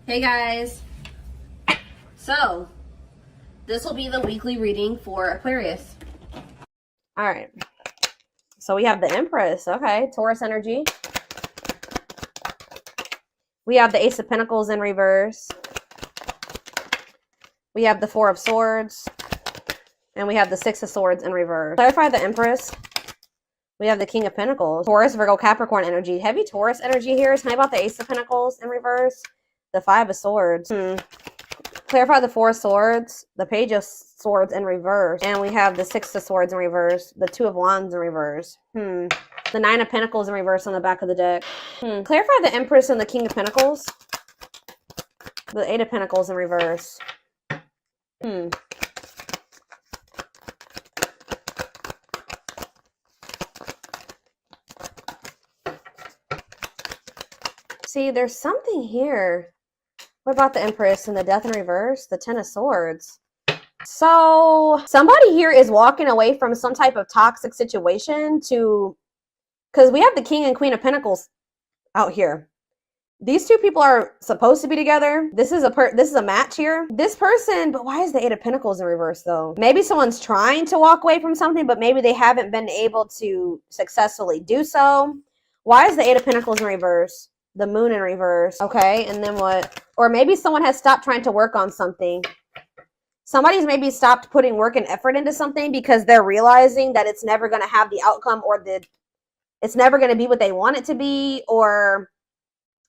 Hey guys, so this will be the weekly reading for Aquarius. All right, so we have the Empress, okay, Taurus energy. We have the Ace of Pentacles in reverse. We have the Four of Swords, and we have the Six of Swords in reverse. Clarify the Empress. We have the King of Pentacles, Taurus, Virgo, Capricorn energy. Heavy Taurus energy here. Tell me about the Ace of Pentacles in reverse. The Five of Swords. Clarify the Four of Swords, the Page of Swords in reverse, and we have the Six of Swords in reverse, the Two of Wands in reverse. The Nine of Pentacles in reverse on the back of the deck. Clarify the Empress and the King of Pentacles. The Eight of Pentacles in reverse. See, there's something here. What about the Empress and the Death in reverse? The Ten of Swords. So somebody here is walking away from some type of toxic situation to, because we have the King and Queen of Pentacles out here. These two people are supposed to be together. This is a match here. This person, but why is the Eight of Pentacles in reverse though? Maybe someone's trying to walk away from something, but maybe they haven't been able to successfully do so. Why is the Eight of Pentacles in reverse? The Moon in reverse. Okay, and then what? Or maybe someone has stopped trying to work on something. Somebody's maybe stopped putting work and effort into something because they're realizing that it's never going to have the outcome, or it's never going to be what they want it to be, or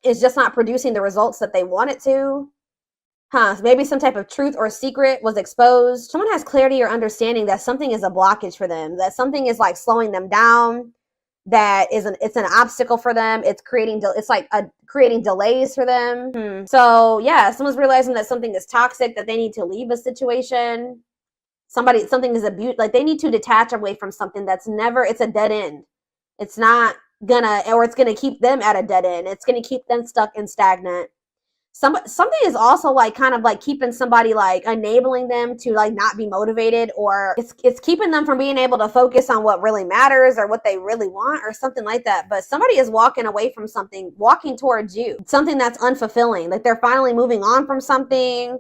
it's just not producing the results that they want it to. So maybe some type of truth or secret was exposed. Someone has clarity or understanding that something is a blockage for them, that something is like slowing them down, that it's an obstacle for them. It's creating delays for them. So yeah, someone's realizing that something is toxic, that they need to leave a situation. Something is abuse, like they need to detach away from something that's it's a dead end. It's not gonna, or it's gonna keep them at a dead end. It's gonna keep them stuck and stagnant. Something is also like kind of like keeping somebody, like enabling them to like not be motivated, or it's keeping them from being able to focus on what really matters or what they really want or something like that. But somebody is walking away from something, walking towards you, something that's unfulfilling. Like they're finally moving on from something,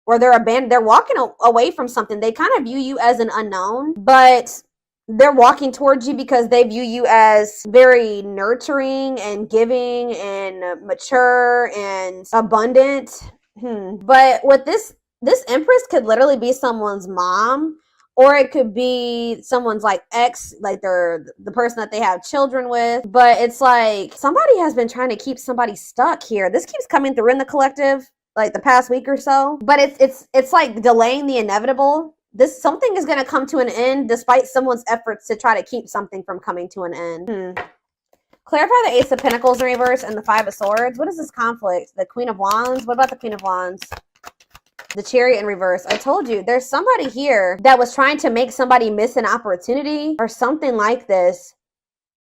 or they're walking away from something. They kind of view you as an unknown, but they're walking towards you because they view you as very nurturing and giving and mature and abundant. But with this Empress could literally be someone's mom, or it could be someone's like ex, like they're the person that they have children with. But it's like somebody has been trying to keep somebody stuck here. This keeps coming through in the collective, like the past week or so. But it's like delaying the inevitable. Something is going to come to an end despite someone's efforts to try to keep something from coming to an end. Clarify the Ace of Pentacles in reverse and the Five of Swords. What is this conflict? The Queen of Wands. What about the Queen of Wands? The Chariot in reverse. I told you, there's somebody here that was trying to make somebody miss an opportunity or something like this.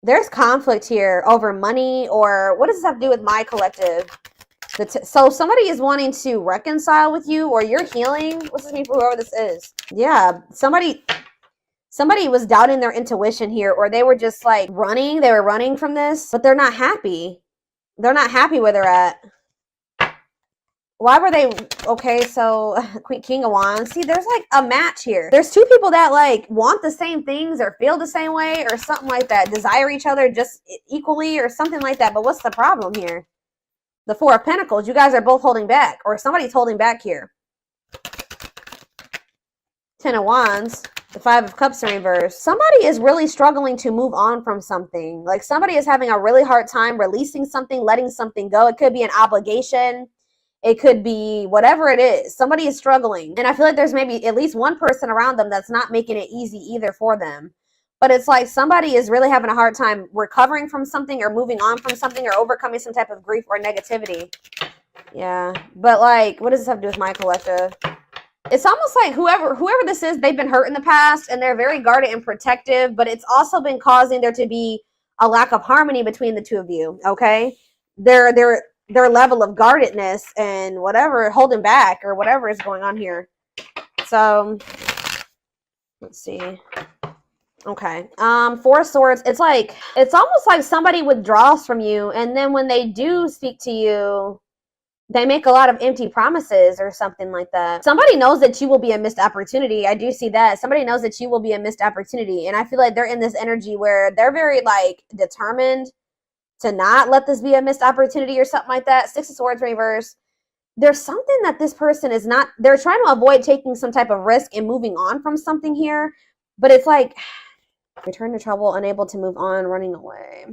There's conflict here over money, or what does this have to do with my collective? So somebody is wanting to reconcile with you, or you're healing. What's this mean for whoever this is? Yeah, somebody was doubting their intuition here, or they were just like running. They were running from this, but they're not happy. They're not happy where they're at. Why were they? Okay, so King of Wands. See, there's like a match here. There's two people that like want the same things or feel the same way or something like that. Desire each other just equally or something like that. But what's the problem here? The Four of Pentacles, you guys are both holding back, or somebody's holding back here. Ten of Wands, the Five of Cups in reverse. Somebody is really struggling to move on from something. Like somebody is having a really hard time releasing something, letting something go. It could be an obligation. It could be whatever it is. Somebody is struggling. And I feel like there's maybe at least one person around them that's not making it easy either for them. But it's like somebody is really having a hard time recovering from something, or moving on from something, or overcoming some type of grief or negativity. Yeah. But like, what does this have to do with my collective? It's almost like whoever this is, they've been hurt in the past and they're very guarded and protective, but it's also been causing there to be a lack of harmony between the two of you. Okay. Their level of guardedness and whatever, holding back or whatever is going on here. So let's see. Okay. Four of Swords. It's almost like somebody withdraws from you, and then when they do speak to you, They make a lot of empty promises or something like that. Somebody knows that you will be a missed opportunity. I do see that. Somebody knows that you will be a missed opportunity. And I feel like they're in this energy where they're very like determined to not let this be a missed opportunity or something like that. Six of Swords reverse. There's something that this person is not, they're trying to avoid taking some type of risk and moving on from something here. But it's like, return to trouble, unable to move on, running away.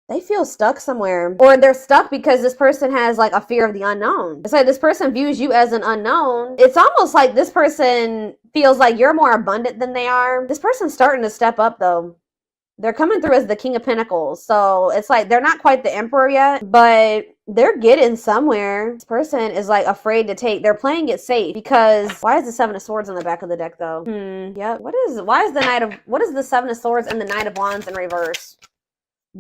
They feel stuck somewhere. Or they're stuck because this person has like a fear of the unknown. It's like this person views you as an unknown. It's almost like this person feels like you're more abundant than they are. This person's starting to step up though. They're coming through as the King of Pentacles. So it's like they're not quite the Emperor yet, but they're getting somewhere. This person is like afraid to take. They're playing it safe because why is the Seven of Swords on the back of the deck though? Yep. What is the Seven of Swords and the Knight of Wands in reverse?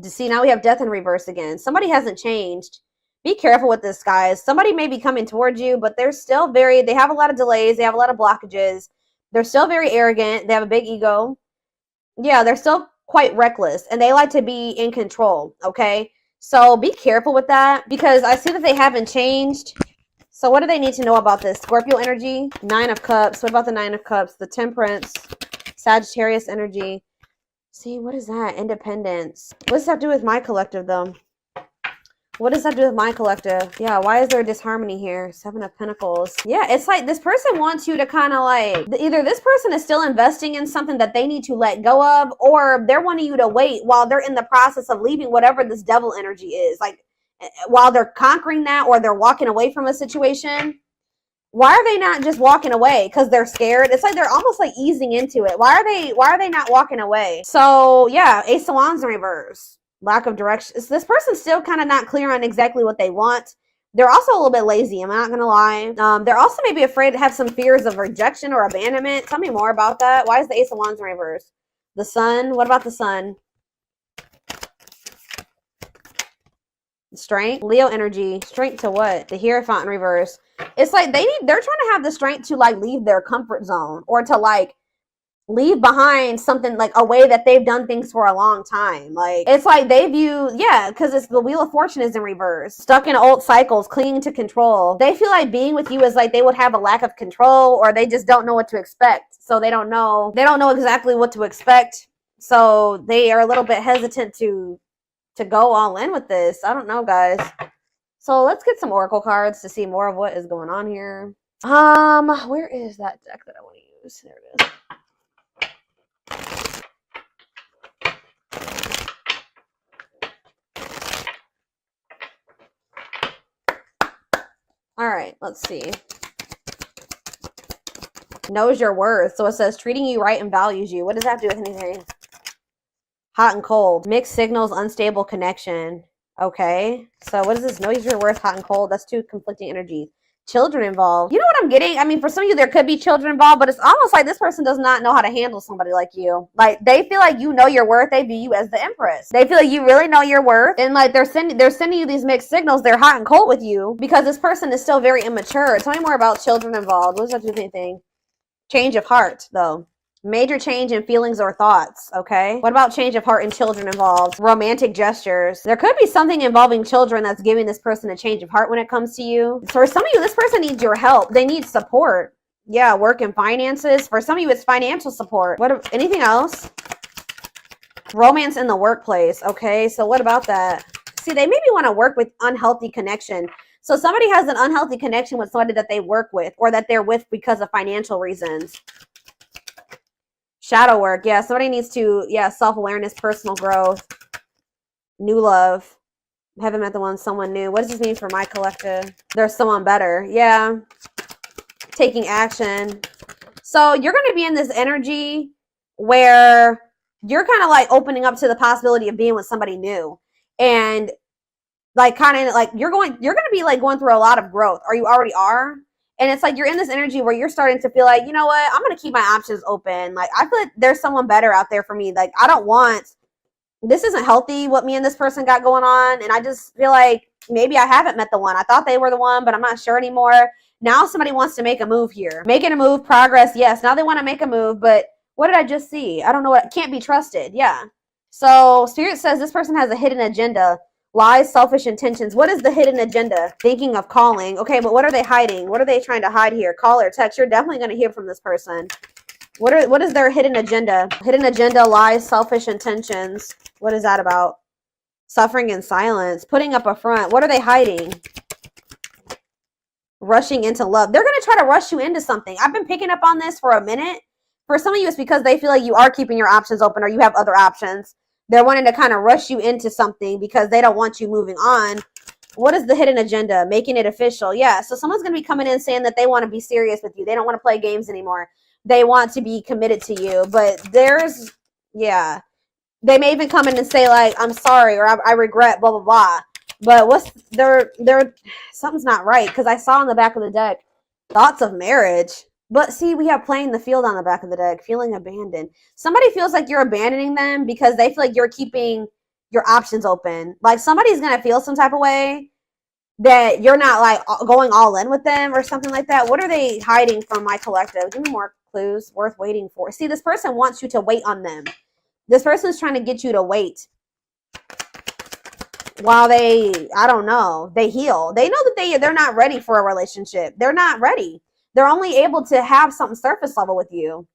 See, now we have Death in reverse again. Somebody hasn't changed. Be careful with this, guys. Somebody may be coming towards you, but they're still they have a lot of delays. They have a lot of blockages. They're still very arrogant. They have a big ego. Yeah, they're still quite reckless and they like to be in control. Okay, so be careful with that because I see that they haven't changed. So what do they need to know about this? Scorpio energy, Nine of Cups. What about the Nine of Cups? The Temperance, Sagittarius energy. See, what is that? Independence. What does that do with my collective though? What does that do with my collective? Yeah, why is there a disharmony here? Seven of Pentacles. Yeah, it's like this person wants you to kind of like, either this person is still investing in something that they need to let go of, or they're wanting you to wait while they're in the process of leaving whatever this devil energy is. Like, while they're conquering that or they're walking away from a situation. Why are they not just walking away? Because they're scared. It's like they're almost like easing into it. Why are they not walking away? So yeah, Ace of Wands in reverse. Lack of direction. Is this person's still kind of not clear on exactly what they want. They're also a little bit lazy. I'm not going to lie. They're also maybe afraid to have some fears of rejection or abandonment. Tell me more about that. Why is the Ace of Wands in reverse? The Sun. What about the Sun? Strength. Leo energy. Strength to what? The Hierophant in reverse. It's like they're trying to have the strength to like leave their comfort zone or to like leave behind something like a way that they've done things for a long time. Like it's like they view, yeah, because it's the Wheel of Fortune is in reverse, stuck in old cycles, clinging to control. They feel like being with you is like they would have a lack of control, or they just don't know what to expect. So they don't know exactly what to expect. So they are a little bit hesitant to go all in with this. I don't know, guys. So let's get some oracle cards to see more of what is going on here. Where is that deck that I want to use? There it is. All right, let's see. Knows your worth. So it says treating you right and values you. What does that have to do with anything? Hot and cold. Mixed signals, unstable connection. Okay. So what is this? Knows your worth, hot and cold. That's two conflicting energies. Children involved. You know what I'm getting? I mean, for some of you, there could be children involved, but it's almost like this person does not know how to handle somebody like you. Like, they feel like you know your worth. They view you as the Empress. They feel like you really know your worth. And, like, they're sending you these mixed signals. They're hot and cold with you because this person is still very immature. Tell me more about children involved. What does that do with anything? Change of heart, though. Major change in feelings or thoughts, okay? What about change of heart and children involved? Romantic gestures. There could be something involving children that's giving this person a change of heart when it comes to you. For some of you, this person needs your help. They need support. Yeah, work and finances. For some of you, it's financial support. Anything else? Romance in the workplace, okay? So what about that? See, they maybe want to work with unhealthy connection. So somebody has an unhealthy connection with somebody that they work with or that they're with because of financial reasons. Shadow work. Yeah, somebody needs to, self-awareness, personal growth, new love. Haven't met the one, someone new. What does this mean for my collective? There's someone better. Yeah. Taking action. So you're going to be in this energy where you're kind of like opening up to the possibility of being with somebody new. And like kind of like you're going to be like going through a lot of growth, or you already are. And it's like you're in this energy where you're starting to feel like, you know what, I'm going to keep my options open. Like, I feel like there's someone better out there for me. Like, this isn't healthy what me and this person got going on. And I just feel like maybe I haven't met the one. I thought they were the one, but I'm not sure anymore. Now somebody wants to make a move here. Making a move, progress, yes. Now they want to make a move, but what did I just see? I don't know. Can't be trusted. Yeah. So Spirit says this person has a hidden agenda. Lies, selfish intentions. What is the hidden agenda? Thinking of calling. Okay, but what are they hiding? What are they trying to hide here? Call or text. You're definitely going to hear from this person. What is their hidden agenda? Hidden agenda, lies, selfish intentions. What is that about? Suffering in silence. Putting up a front. What are they hiding? Rushing into love. They're going to try to rush you into something. I've been picking up on this for a minute. For some of you, it's because they feel like you are keeping your options open or you have other options. They're wanting to kind of rush you into something because they don't want you moving on. What is the hidden agenda? Making it official. Yeah, so someone's going to be coming in saying that they want to be serious with you. They don't want to play games anymore. They want to be committed to you. But there's, yeah. They may even come in and say like, I'm sorry, or I regret, blah, blah, blah. But what's, something's not right. Because I saw on the back of the deck, thoughts of marriage. But see, we have playing the field on the back of the deck, feeling abandoned. Somebody feels like you're abandoning them because they feel like you're keeping your options open. Like somebody's going to feel some type of way that you're not like going all in with them or something like that. What are they hiding from my collective? Give me more clues worth waiting for. See, this person wants you to wait on them. This person is trying to get you to wait while they, I don't know, they heal. They know that they're not ready for a relationship. They're not ready. They're only able to have something surface level with you.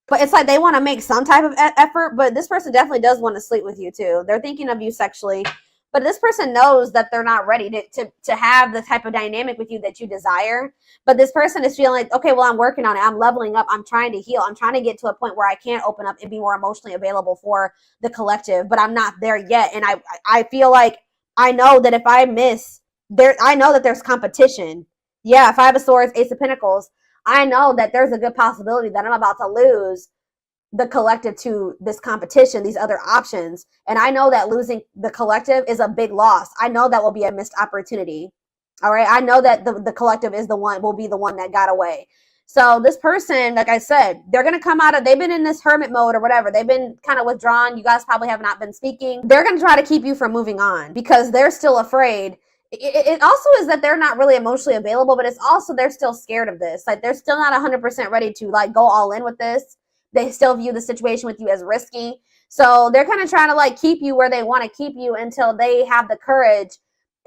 But it's like they want to make some type of effort, but this person definitely does want to sleep with you too. They're thinking of you sexually. But this person knows that they're not ready to have the type of dynamic with you that you desire. But this person is feeling like, okay, well, I'm working on it. I'm leveling up. I'm trying to heal. I'm trying to get to a point where I can open up and be more emotionally available for the collective. But I'm not there yet. And I feel like I know that if I miss, I know that there's competition. Yeah, Five of Swords, Ace of Pentacles. I know that there's a good possibility that I'm about to lose the collective to this competition, these other options. And I know that losing the collective is a big loss. I know that will be a missed opportunity. All right. I know that the collective will be the one that got away. So this person, like I said, they're going to come out of, they've been in this hermit mode or whatever. They've been kind of withdrawn. You guys probably have not been speaking. They're going to try to keep you from moving on because they're still afraid. It also is that they're not really emotionally available, but it's also they're still scared of this. Like they're still not 100% ready to like go all in with this. They still view the situation with you as risky. So they're kind of trying to like keep you where they want to keep you until they have the courage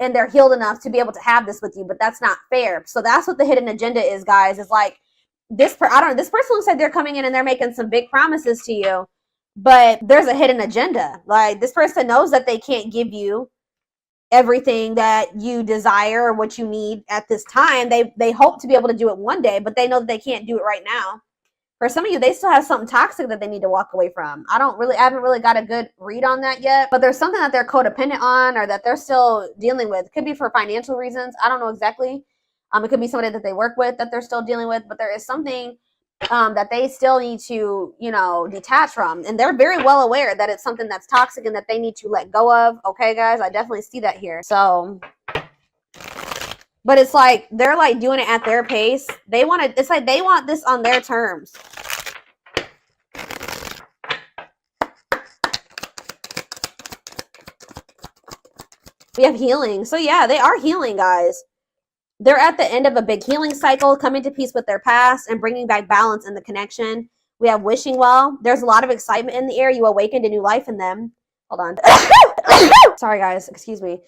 and they're healed enough to be able to have this with you. But that's not fair. So that's what the hidden agenda is, guys. It's like this person looks like they're coming in and they're making some big promises to you, but there's a hidden agenda. Like this person knows that they can't give you everything that you desire or what you need at this time. They hope to be able to do it one day, but they know that they can't do it right now. For some of you, they still have something toxic that they need to walk away from. I haven't really got a good read on that yet, but there's something that they're codependent on or that they're still dealing with. It could be for financial reasons. I don't know exactly. It could be somebody that they work with that they're still dealing with, but there is something that they still need to, detach from. And they're very well aware that it's something that's toxic and that they need to let go of. Okay, guys, I definitely see that here. So, but it's like, they're like doing it at their pace. It's like they want this on their terms. We have healing. So yeah, they are healing, guys. They're at the end of a big healing cycle, coming to peace with their past and bringing back balance in the connection. We have wishing well. There's a lot of excitement in the air. You awakened a new life in them. Hold on. Sorry, guys. Excuse me.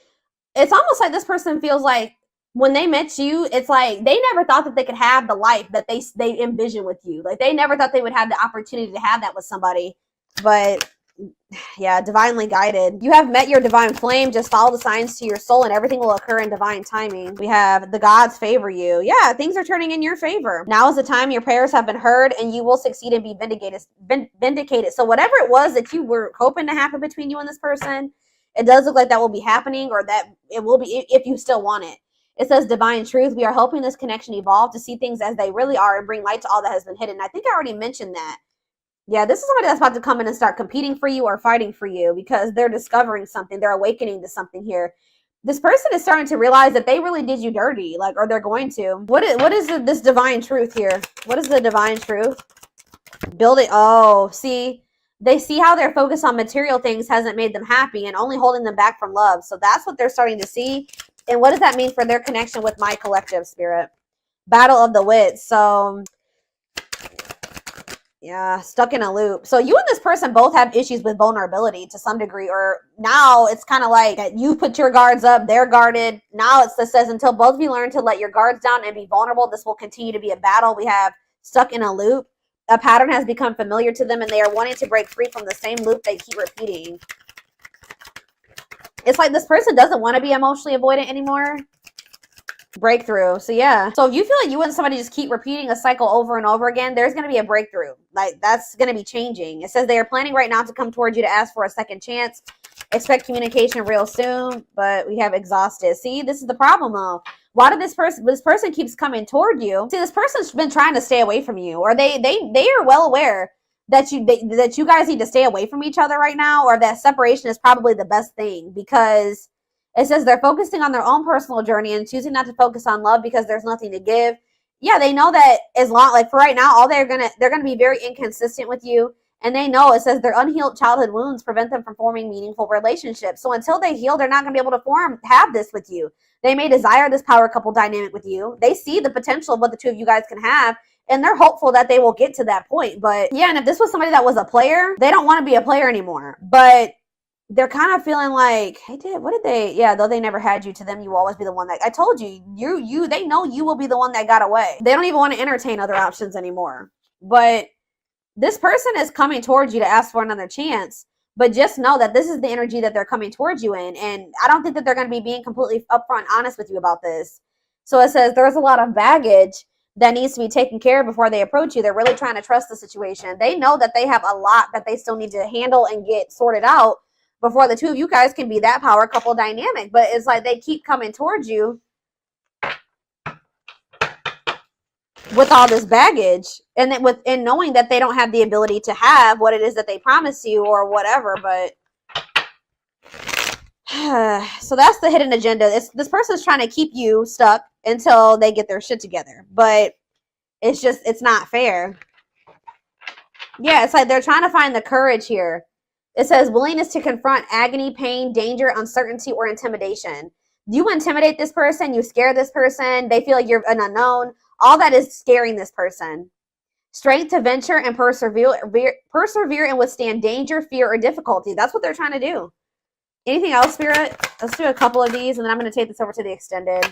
It's almost like this person feels like when they met you, it's like they never thought that they could have the life that they envision with you. Like they never thought they would have the opportunity to have that with somebody. But yeah, divinely guided. You have met your divine flame. Just follow the signs to your soul and everything will occur in divine timing. We have the gods favor you. Yeah, things are turning in your favor. Now is the time your prayers have been heard and you will succeed and be vindicated. So whatever it was that you were hoping to happen between you and this person, it does look like that will be happening, or that it will be if you still want it. It says divine truth. We are helping this connection evolve to see things as they really are and bring light to all that has been hidden. I think I already mentioned that. Yeah, this is somebody that's about to come in and start competing for you or fighting for you because they're discovering something. They're awakening to something here. This person is starting to realize that they really did you dirty, or they're going to. What is this divine truth here? What is the divine truth? Building. Oh, see, they see how their focus on material things hasn't made them happy and only holding them back from love. So that's what they're starting to see. And what does that mean for their connection with my collective spirit? Battle of the wits. So Yeah, stuck in a loop. So you and this person both have issues with vulnerability to some degree, or now it's kind of like that you put your guards up, they're guarded. Now it says until both of you learn to let your guards down and be vulnerable, this will continue to be a battle. We have stuck in a loop. A pattern has become familiar to them and they are wanting to break free from the same loop they keep repeating. It's like this person doesn't want to be emotionally avoidant anymore. Breakthrough. So yeah, so if you feel like you and somebody just keep repeating a cycle over and over again, there's going to be a breakthrough. Like that's going to be changing. It says they are planning right now to come towards you to ask for a second chance. Expect communication real soon, but we have exhausted. See, this is the problem though. Why did this person keeps coming toward you? See, this person's been trying to stay away from you, or they are well aware that you guys need to stay away from each other right now, or that separation is probably the best thing, because it says they're focusing on their own personal journey and choosing not to focus on love because there's nothing to give. Yeah, they know that as long, like for right now, all they're gonna be very inconsistent with you, and they know, it says their unhealed childhood wounds prevent them from forming meaningful relationships. So until they heal, they're not gonna be able to have this with you. They may desire this power couple dynamic with you. They see the potential of what the two of you guys can have, and they're hopeful that they will get to that point. But yeah, and if this was somebody that was a player, they don't want to be a player anymore. But they're kind of feeling like, yeah, though they never had you, to them you will always be the one that, I told you, they know you will be the one that got away. They don't even want to entertain other options anymore. But this person is coming towards you to ask for another chance, but just know that this is the energy that they're coming towards you in, and I don't think that they're going to be being completely upfront honest with you about this. So it says there's a lot of baggage that needs to be taken care of before they approach you. They're really trying to trust the situation. They know that they have a lot that they still need to handle and get sorted out before the two of you guys can be that power couple dynamic. But it's like they keep coming towards you with all this baggage, and then and knowing that they don't have the ability to have what it is that they promise you or whatever. But so that's the hidden agenda. This person's trying to keep you stuck until they get their shit together, but it's not fair. Yeah, it's like they're trying to find the courage here. It says willingness to confront agony, pain, danger, uncertainty, or intimidation. You intimidate this person, you scare this person, they feel like you're an unknown. All that is scaring this person. Strength to venture and persevere and withstand danger, fear, or difficulty. That's what they're trying to do. Anything else, Spirit? Let's do a couple of these, and then I'm going to take this over to the extended.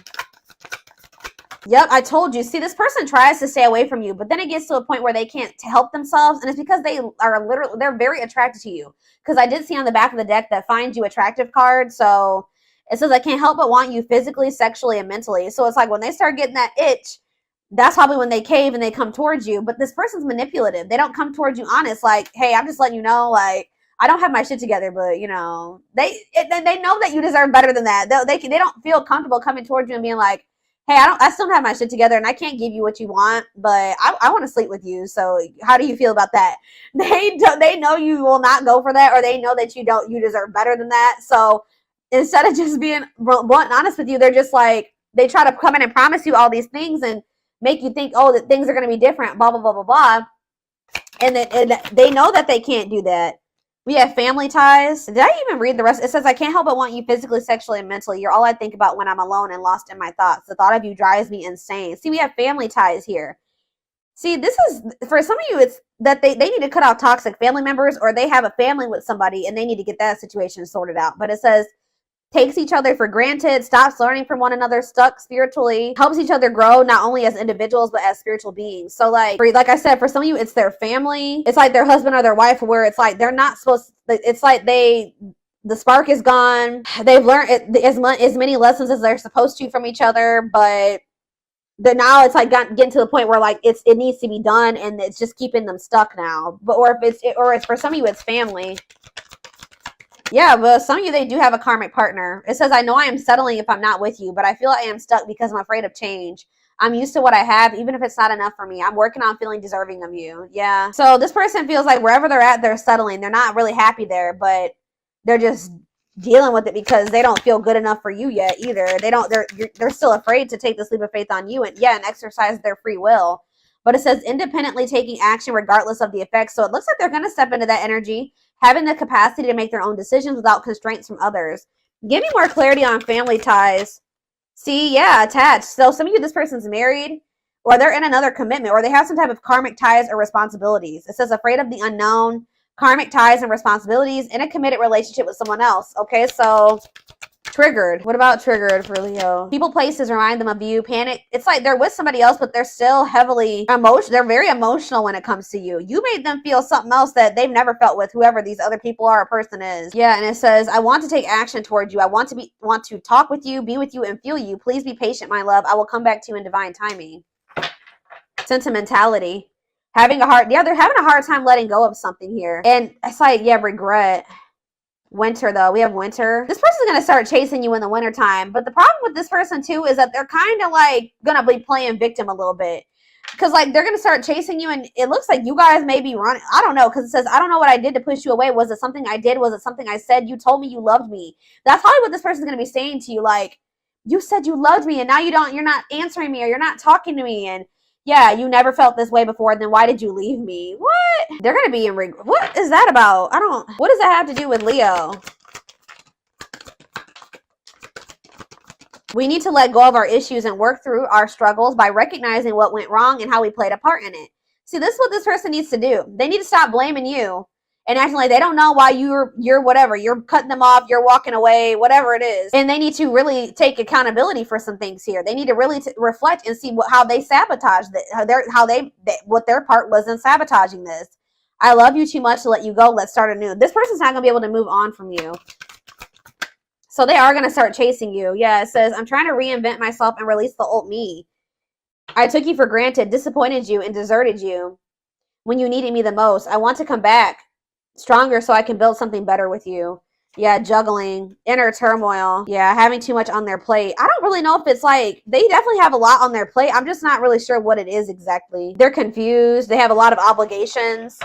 Yep, I told you. See, this person tries to stay away from you, but then it gets to a point where they can't help themselves, and it's because they're very attracted to you. Because I did see on the back of the deck that finds you attractive card, so it says I can't help but want you physically, sexually, and mentally. So it's like when they start getting that itch, that's probably when they cave and they come towards you. But this person's manipulative. They don't come towards you honest, like, hey, I'm just letting you know, like, I don't have my shit together, but you know, they know that you deserve better than that. They don't feel comfortable coming towards you and being like, hey, I still don't have my shit together and I can't give you what you want, but I want to sleep with you. So how do you feel about that? They know you will not go for that, or they know that you deserve better than that. So instead of just being blunt and honest with you, they're just like, they try to come in and promise you all these things and make you think, oh, that things are going to be different, blah, blah, blah, blah, blah. And they know that they can't do that. We have family ties. Did I even read the rest? It says, I can't help but want you physically, sexually, and mentally. You're all I think about when I'm alone and lost in my thoughts. The thought of you drives me insane. See, we have family ties here. See, this is, for some of you, it's that they need to cut out toxic family members, or they have a family with somebody and they need to get that situation sorted out. But it says, takes each other for granted, stops learning from one another, stuck spiritually, helps each other grow, not only as individuals, but as spiritual beings. So like I said, for some of you, it's their family. It's like their husband or their wife, where it's like they're not supposed to, it's like the spark is gone. They've learned as many lessons as they're supposed to from each other, but now it's like getting to the point where like it needs to be done, and it's just keeping them stuck now. But or it's for some of you, it's family. Yeah, but some of you, they do have a karmic partner. It says, I know I am settling if I'm not with you, but I feel I am stuck because I'm afraid of change. I'm used to what I have, even if it's not enough for me. I'm working on feeling deserving of you. Yeah. So this person feels like wherever they're at, they're settling. They're not really happy there, but they're just dealing with it because they don't feel good enough for you yet either. They're still afraid to take this leap of faith on you and exercise their free will. But it says independently taking action regardless of the effects. So it looks like they're going to step into that energy, having the capacity to make their own decisions without constraints from others. Give me more clarity on family ties. See, yeah, attached. So some of you, this person's married, or they're in another commitment, or they have some type of karmic ties or responsibilities. It says afraid of the unknown, karmic ties and responsibilities, in a committed relationship with someone else. Okay, so triggered. What about triggered for Leo? People, places remind them of you. Panic. It's like they're with somebody else, but they're still heavily emotional. They're very emotional when it comes to you. You made them feel something else that they've never felt with whoever these other people are or person is. Yeah, and it says, I want to take action towards you. I want to talk with you, be with you, and feel you. Please be patient, my love. I will come back to you in divine timing. Sentimentality. They're having a hard time letting go of something here. And it's like, yeah, regret. Winter, though. We have winter. This person's going to start chasing you in the winter time. But the problem with this person, too, is that they're kind of like going to be playing victim a little bit. Because, like, they're going to start chasing you, and it looks like you guys may be running. I don't know, because it says, I don't know what I did to push you away. Was it something I did? Was it something I said? You told me you loved me. That's probably what this person's going to be saying to you. Like, you said you loved me, and now you're not answering me, or you're not talking to me, and yeah, you never felt this way before, then why did you leave me? What? They're going to be in regret. What is that about? What does that have to do with Leo? We need to let go of our issues and work through our struggles by recognizing what went wrong and how we played a part in it. See, this is what this person needs to do. They need to stop blaming you and acting like they don't know why you're whatever. You're cutting them off, you're walking away, whatever it is. And they need to really take accountability for some things here. They need to really reflect and see how they sabotaged what their part was in sabotaging this. I love you too much to let you go. Let's start anew. This person's not going to be able to move on from you. So they are going to start chasing you. Yeah, it says, I'm trying to reinvent myself and release the old me. I took you for granted, disappointed you, and deserted you when you needed me the most. I want to come back stronger so I can build something better with you. Yeah, juggling, inner turmoil. Yeah, having too much on their plate. I don't really know if it's like, they definitely have a lot on their plate. I'm just not really sure what it is exactly. They're confused. They have a lot of obligations.